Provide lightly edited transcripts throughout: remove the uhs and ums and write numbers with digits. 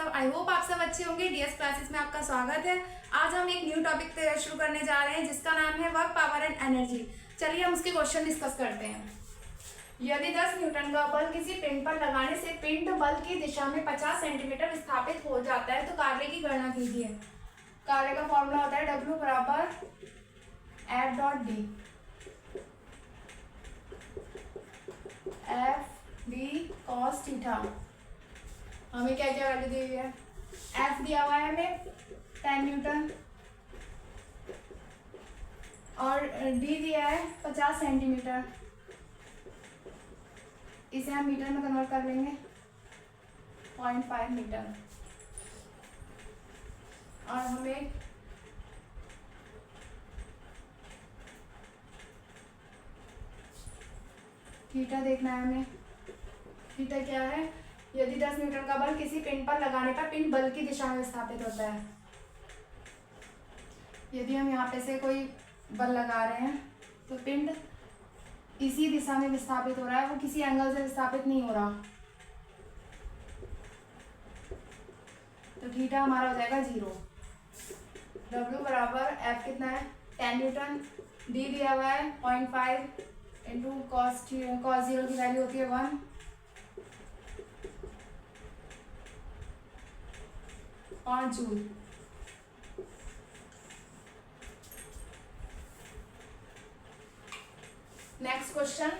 सब, I hope आप सब अच्छे होंगे। डीएस क्लासेस में आपका स्वागत है। आज हम एक न्यू टॉपिक शुरू करने जा रहे हैं जिसका नाम है वर्क, पावर एंड एनर्जी। चलिए हम उसके क्वेश्चन डिस्कस करते हैं। यदि 10 न्यूटन का बल किसी पिंड पर लगाने से पिंड बल की दिशा में 50 सेंटीमीटर विस्थापित हो जाता है तो कार्य की गणना कीजिए। कार्य का फॉर्मूला होता है W बराबर F dot D. F D cos theta. हमें क्या क्या वैल्यू दी हुई है? एफ दिया हुआ है हमें 10 न्यूटन और डी दिया है 50 सेंटीमीटर। इसे हम मीटर में कन्वर्ट कर लेंगे 0.5 मीटर। और हमें थीटा देखना है। हमें थीटा क्या है? यदि 10 न्यूटन का बल किसी पिंड पर लगाने पर पिंड बल की दिशा में विस्थापित होता है। यदि हम यहाँ पे से कोई बल लगा रहे हैं तो पिंड इसी दिशा में विस्थापित हो रहा है, वो किसी एंगल से विस्थापित नहीं हो रहा। तो थीटा हमारा हो जाएगा 0। W बराबर F कितना है? 10 न्यूटन। D दिया हुआ है 0.5 इंटू कॉस 0 की वैल्यू होती है 1। 5 जूल। Next question.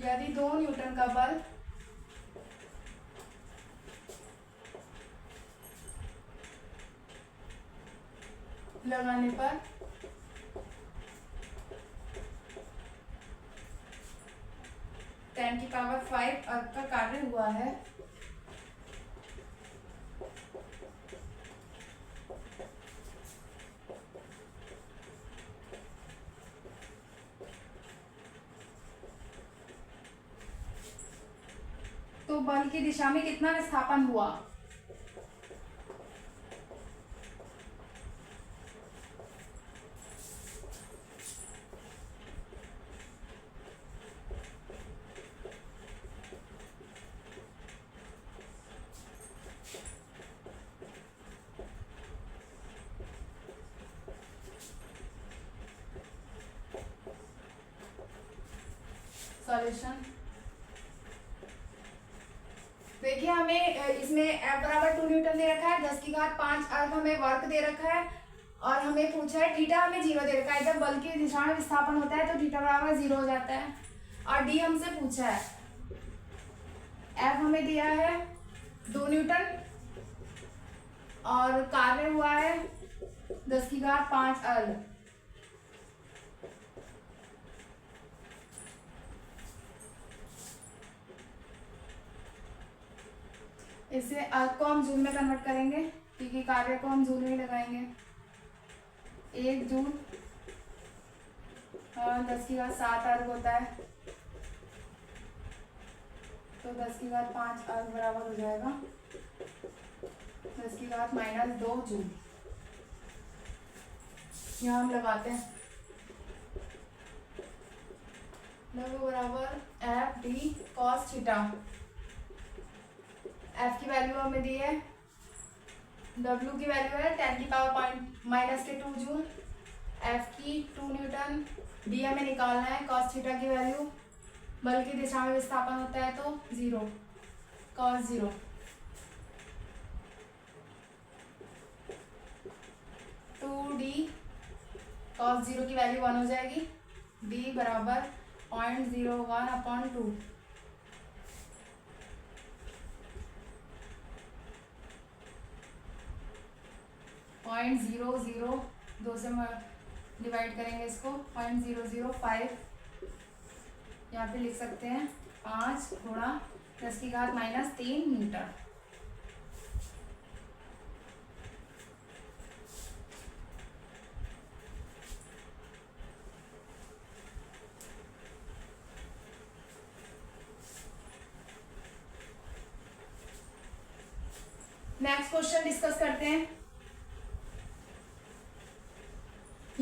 यदि 2 न्यूटन का बल लगाने पर टेन की पावर 5 अर्थ का कार्य हुआ है तो बल की दिशा में कितना विस्थापन हुआ? सॉल्यूशन देखिए, हमें इसमें F बराबर 2 न्यूटन दे रखा है, 10 की घात 5 अर्थ हमें वर्क दे रखा है और हमें पूछा है थीटा हमें 0 दे रखा है। जब बल की दिशा में विस्थापन होता है तो थीटा बराबर 0 हो जाता है। और D हमसे पूछा है, F हमें दिया है 2 न्यूटन और कार्य हुआ है 10 की घात 5 अर्थ। इसे अर्थ को हम जूल में कन्वर्ट करेंगे क्योंकि कार्य को हम जूल में लगाएंगे। 1 जूल 10 की घात 7 अर्थ होता है, तो 10 की घात 5 अर्थ बराबर हो जाएगा 10 की घात -2 जूल। यहाँ हम लगाते हैं W बराबर F D cos theta. F की वैल्यू हमें दी है, W की वैल्यू है 10 की पावर -2 जूल, F की 2 न्यूटन, D हमें निकालना है cos थीटा की वैल्यू। बल की दिशा में विस्थापन होता है तो 0 cos 0। टू डी cos 0 की वैल्यू 1 हो जाएगी। D बराबर 0.01/2। 0.002 से डिवाइड करेंगे इसको 0.005। यहाँ पे लिख सकते हैं 5 गुणा 10 की घात -3 मीटर। नेक्स्ट क्वेश्चन डिस्कस करते हैं।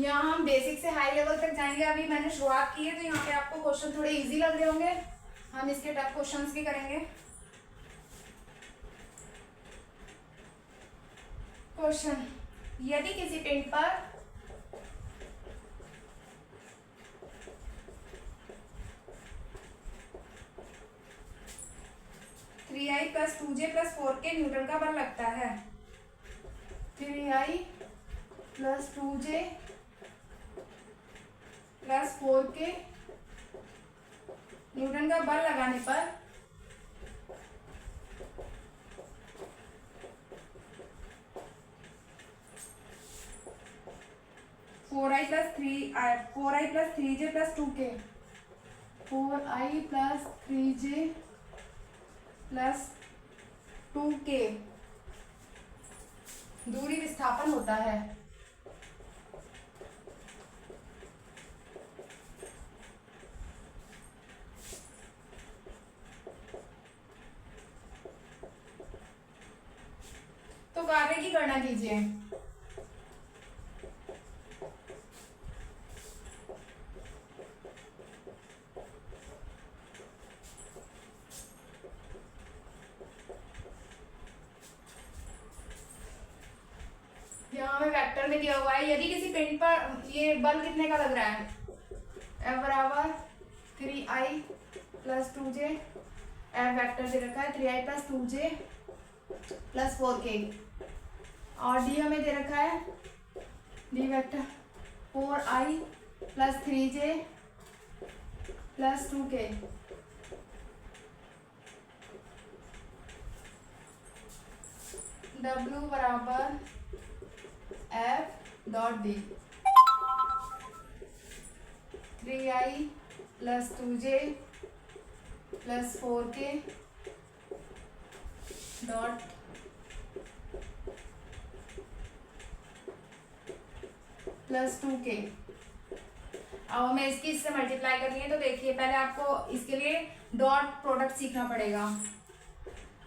यहाँ हम बेसिक से हाई लेवल तक जाएंगे। अभी मैंने शुरुआत की है तो यहाँ पे आपको क्वेश्चन थोड़े इजी लग रहे होंगे, हम इसके टफ क्वेश्चंस भी करेंगे। क्वेश्चन, यदि किसी पिंड पर three i plus 2j plus 4k newton का बल लगता है, 3i plus 2j plus 4k newton का बल लगाने पर four i plus three j plus 2k 4i plus 3j plus 2k दूरी विस्थापन होता है। तो कार्य की गणना कीजिए। यहाँ हमें वेक्टर में दिया हुआ है, यदि किसी पिंड पर ये बल कितने का लग रहा है, F बराबर 3i plus 2j, F vector दे रखा है 3i plus 2j plus 4k, और D हमें दे रखा है D vector 4i plus 3j plus 2k। W बराबर F dot D 3i plus 2j plus 4k dot plus 2k। अब हमें इसकी इससे मल्टीप्लाई करनी है, तो देखिए पहले आपको इसके लिए डॉट प्रोडक्ट सीखना पड़ेगा।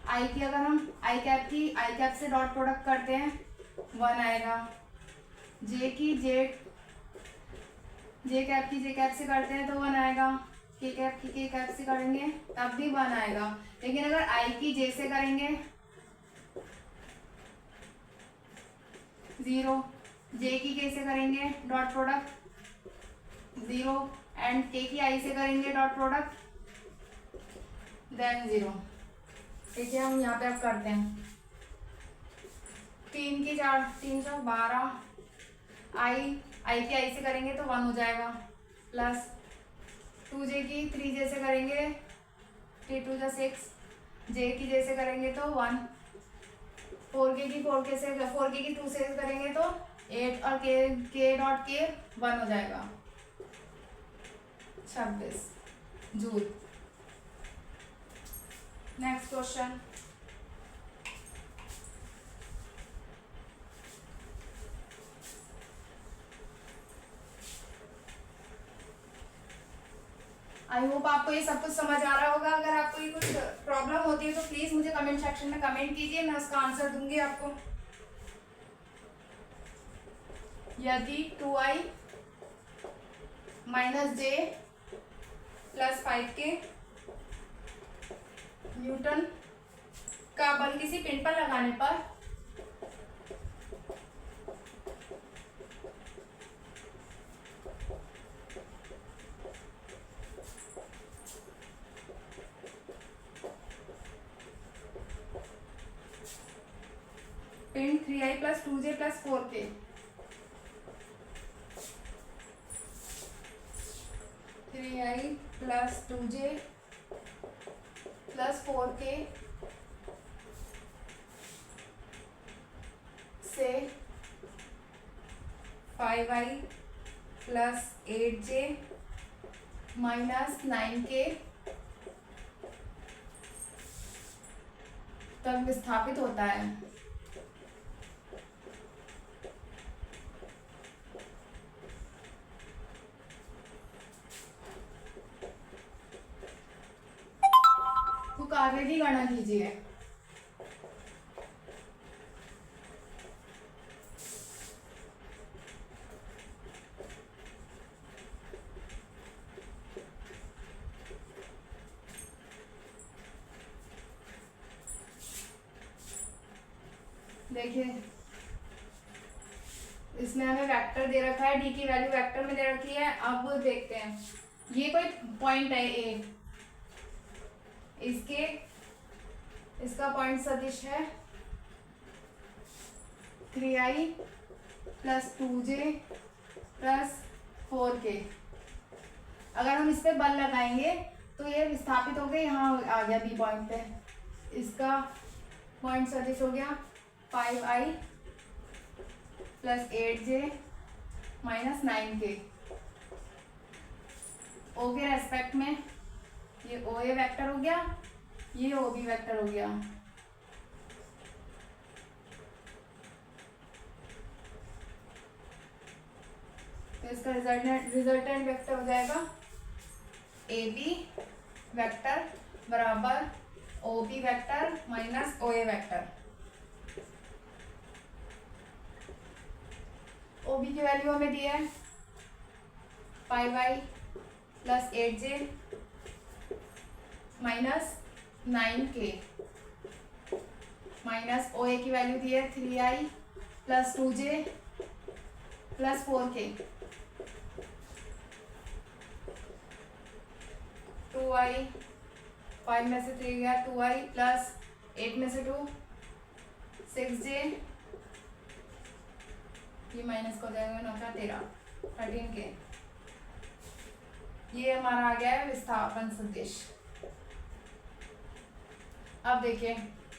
आई की अगर हम आई कैप से डॉट प्रोडक्ट करते हैं 1 आएगा, जे कैप से करते हैं तो 1 आएगा, के कैप से करेंगे तब भी 1 आएगा। लेकिन अगर आई की जे से करेंगे 0, जे की के से करेंगे डॉट प्रोडक्ट 0 एंड के की आई से करेंगे डॉट प्रोडक्ट देन 0। ठीक है, हम यहाँ पे अब करते हैं 3 की 4 3 4 12, आई की आई से करेंगे तो 1 हो जाएगा, प्लस 2j की 3j से करेंगे 3 2 6, जे की जे से करेंगे तो 1, 4k की 2 से करेंगे तो 8 और के डॉट के 1 हो जाएगा 26 joule. Next question, I hope आपको ये सब कुछ समझ आ रहा होगा। अगर आपको ये कुछ प्रॉब्लम होती है तो प्लीज मुझे कमेंट सेक्शन में कमेंट कीजिए, मैं उसका आंसर दूंगी आपको। यदि 2i माइनस जे प्लस 5k न्यूटन का बल किसी पिंड पर लगाने पर पिंड 3i plus 2j plus 4k 3i plus 2j plus 4k से 5i plus 8j minus 9k तक विस्थापित होता है। तो कार्य की गणना कीजिए। देखिए इसमें हमें वेक्टर दे रखा है, डी की वैल्यू वेक्टर में दे रखी है। अब देखते हैं, ये कोई पॉइंट है ए, इसका पॉइंट सदिश है 3i plus 2j plus 4k। अगर हम इस पे बल लगाएंगे तो ये विस्थापित होकर यहाँ आ गया बी पॉइंट पे। इसका पॉइंट सदिश हो गया 5i plus 8j minus 9k। ओ के रेस्पेक्ट में ये ओ ए वैक्टर हो गया, ये ओ बी वैक्टर हो गया। तो इसका रिजल्टेंट वेक्टर हो जाएगा ए बी वैक्टर बराबर O B vector minus O A vector. O B की वैल्यू हमें दी है 5i plus 8j minus 9k minus O A की वैल्यू दी है 3i plus 2j plus 4k। 2i 5 में से 3 गया 2i प्लस 8 में से 2 6j, ये माइनस को जाएगा 9 का 13 के। ये हमारा आ गया है विस्थापन सदिश। अब देखिए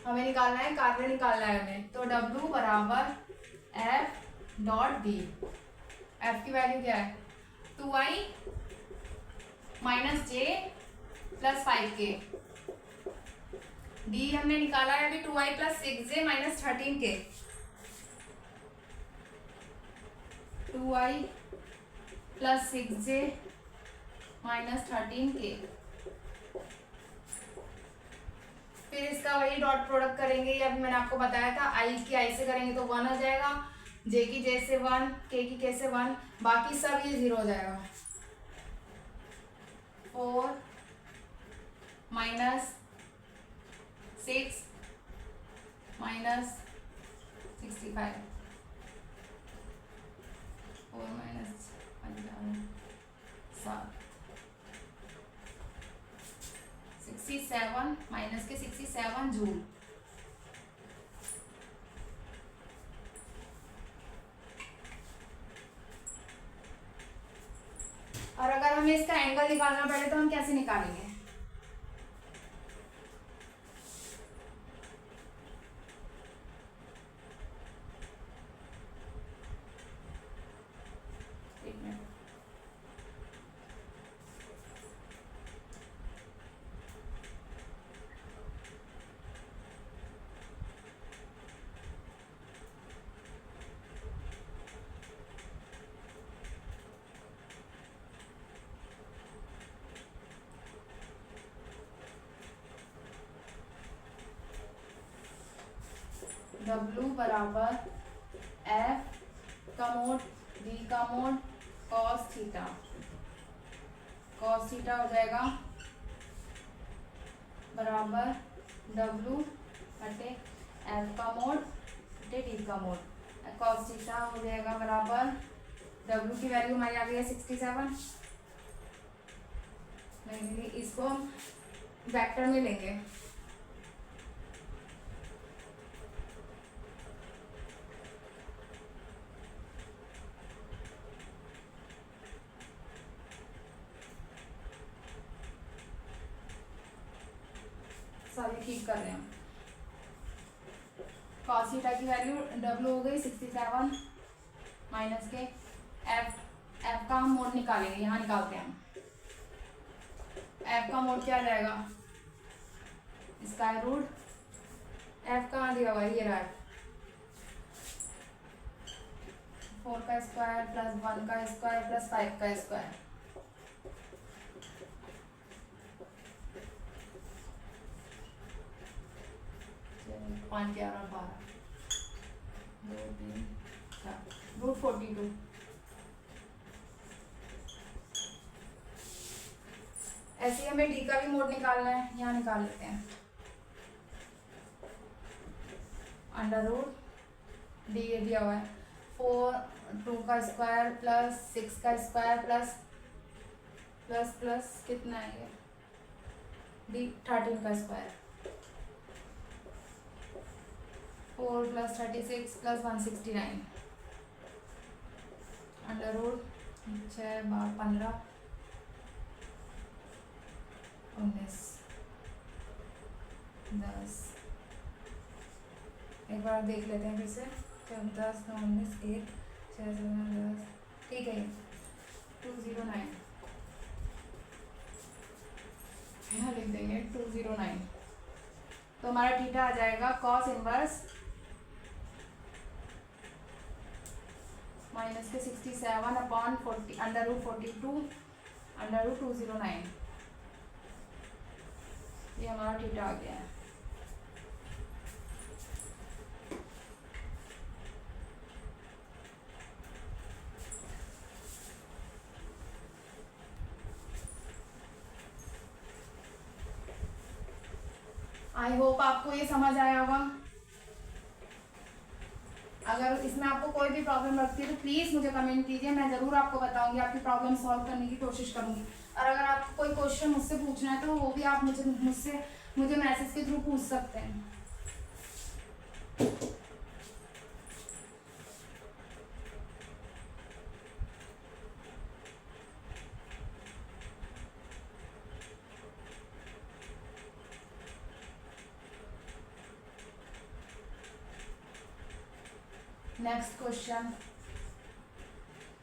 हमें निकालना है, कार्य निकालना है हमें, तो W बराबर F डॉट डी। F की वैल्यू क्या है 2i minus j plus 5k। D हमने निकाला है अभी 2i plus 6j minus 13k। 2i plus 6j minus 13k। फिर इसका वही डॉट प्रोडक्ट करेंगे, ये अभी मैंने आपको बताया था, i की i से करेंगे तो 1 आ जाएगा, j की j से 1, k की k से 1, बाकी सब ये 0 हो जाएगा। 4 माइनस 6 माइनस 65, 4 माइनस 7 67 माइनस के 67 जूल। और अगर हमें इसका एंगल निकालना पड़े तो हम कैसे निकालेंगे? W बराबर F का मोड D का mode cos theta. cos theta हो जाएगा बराबर W बटे F का मोड बटे D का मोड। cos थीटा हो जाएगा बराबर W की वैल्यू हमारी आ गई है 67। इसको हम वेक्टर में लेंगे। सारी ठीक कर रहे हैं। cos थीटा की वैल्यू W हो गई 67 माइनस के F का हम मोड निकालेंगे, यहाँ निकालते हैं हम। F का मोड क्या आ जाएगा स्क्वायर रूट F कहाँ दिया हुआ है, ये रहा है 4 का स्क्वायर प्लस 1 का स्क्वायर प्लस 5 का स्क्वायर। पाँच 11 12 2 3 4 रूट 42। ऐसे ही हमें डी का भी मोड निकालना है, यहाँ निकाल लेते हैं। अंडर रूट डी ये दिया हुआ है 4 2 का स्क्वायर प्लस 6 का स्क्वायर प्लस प्लस प्लस कितना है ये डी 13 का square 4 plus 36 plus 169 under root 6 बार 15 19 10 एक बार देख लेते हैं फिर से 10 9 19 1 6 7 10 ठीक है 209 यहाँ लिख देंगे 209 तो हमारा थीटा आ जाएगा कॉस इनवर्स माइनस के 67 upon 40 under root 42 under root 209 ये हमारा थीटा आ गया है। आई होप आपको ये समझ आया होगा। अगर इसमें आपको कोई भी प्रॉब्लम लगती है तो प्लीज़ मुझे कमेंट कीजिए, मैं ज़रूर आपको बताऊंगी, आपकी प्रॉब्लम सॉल्व करने की कोशिश करूंगी। और अगर आपको कोई क्वेश्चन मुझसे पूछना है तो वो भी आप मुझे मैसेज के थ्रू पूछ सकते हैं। नेक्स्ट क्वेश्चन,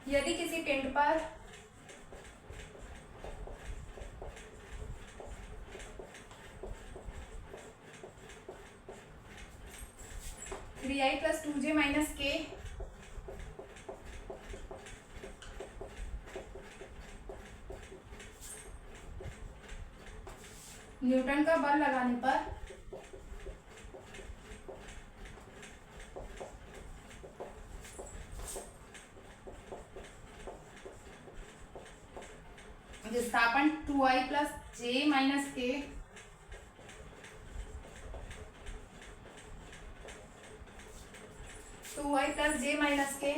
यदि किसी पिंड पर three i plus 2j minus के न्यूटन का बल लगाने पर विस्थापन 2i प्लस जे माइनस के प्लस जे माइनस के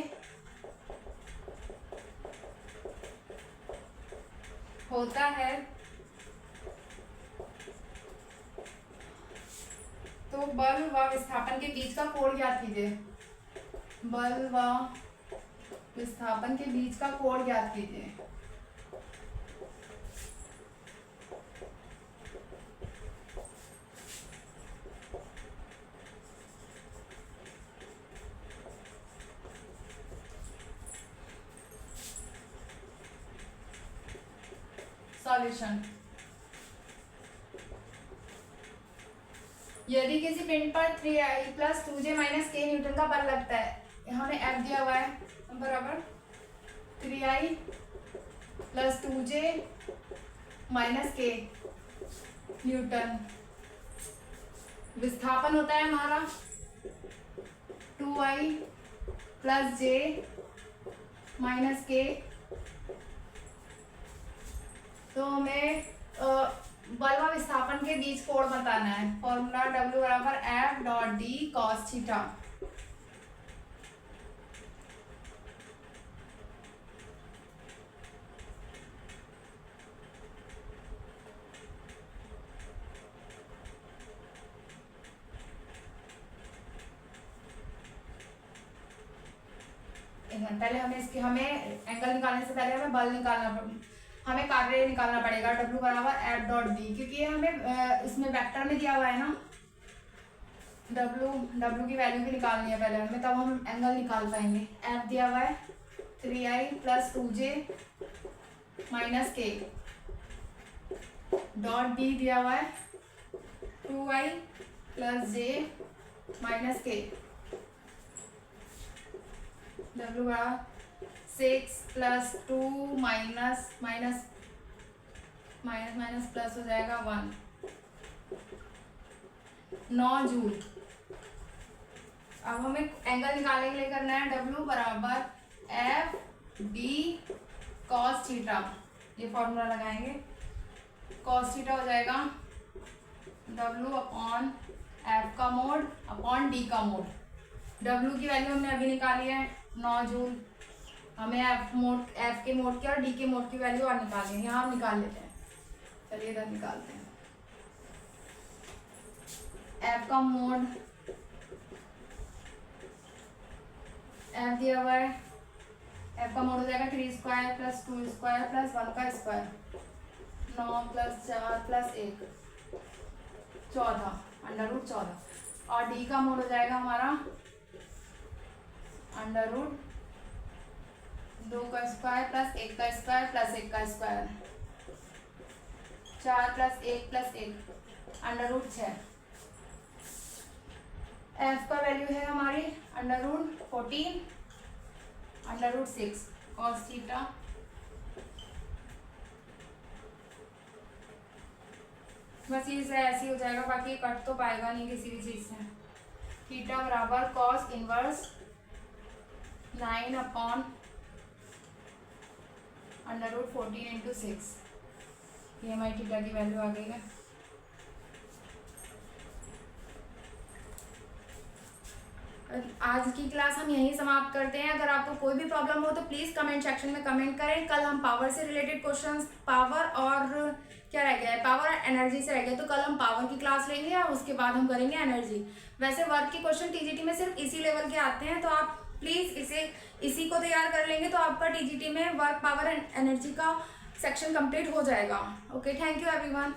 होता है तो बल व विस्थापन के बीच का कोण ज्ञात कीजिए। बल व विस्थापन के बीच का कोण ज्ञात कीजिए। सॉल्यूशन, यदि किसी पिंड पर 3i प्लस 2j माइनस के न्यूटन का बल लगता है, यहाँ में F दिया हुआ है बराबर 3i प्लस 2j माइनस के न्यूटन, विस्थापन होता है हमारा 2i प्लस j माइनस के, तो हमें बल व विस्थापन के बीच कोण बताना है। फॉर्मूला W बराबर F dot D cos theta. पहले हमें एंगल निकालने से पहले हमें बल हमें कार्य निकालना पड़ेगा। W बराबर F डॉट डी, क्योंकि हमें इसमें वेक्टर में दिया हुआ है ना, W की वैल्यू भी निकालनी है पहले हमें, तब हम एंगल निकाल पाएंगे। F दिया हुआ है 3i प्लस 2j माइनस के डॉट डी दिया हुआ है 2i प्लस j माइनस के। W बराबर 6 plus 2 minus minus minus minus plus हो जाएगा 1 9 जूल। अब हमें एंगल निकालने के लिए करना है W बराबर F D कॉस थीटा, ये फॉर्मूला लगाएंगे। कॉस थीटा हो जाएगा W अपॉन F का मोड अपॉन D का मोड। W की वैल्यू हमने अभी निकाली है 9 जूल। हमें F के मोड की और D के मोड की वैल्यू और निकालनी है, यहाँ हम निकाल लेते हैं। चलिए इधर निकालते हैं। F का मोड F दिया हुआ है, F का मोड हो जाएगा 3 स्क्वायर प्लस 2 स्क्वायर प्लस 1 का square, 9 plus 4 plus 1 14 under root 14। और D का मोड हो जाएगा हमारा अंडर रूट 2 का स्क्वायर प्लस 1 का स्क्वायर प्लस 1 का square, 4 plus 1 plus 1 under root 6। F का वैल्यू है हमारी under root 14 under root 6 cos theta बस ये ऐसे ही हो जाएगा, बाकी कट तो पाएगा नहीं किसी भी चीज से। थीटा बराबर cos inverse 9 upon under root 14 into 6, ये हमारी थीटा की वैल्यू आ गई है। आज की क्लास हम यहीं समाप्त करते हैं। अगर आपको कोई भी प्रॉब्लम हो तो प्लीज़ कमेंट सेक्शन में कमेंट करें। कल हम पावर से रिलेटेड क्वेश्चंस, पावर और क्या रह गया है, पावर और एनर्जी से रह गया, तो कल हम पावर की क्लास लेंगे और उसके बाद हम करेंगे एनर्जी। वैसे वर्क के क्वेश्चन टीजीटी में सिर्फ इसी लेवल के आते हैं, तो आप प्लीज़ इसी को तैयार कर लेंगे तो आपका टीजीटी में वर्क, पावर एंड एनर्जी का सेक्शन कंप्लीट हो जाएगा। Okay, thank you everyone.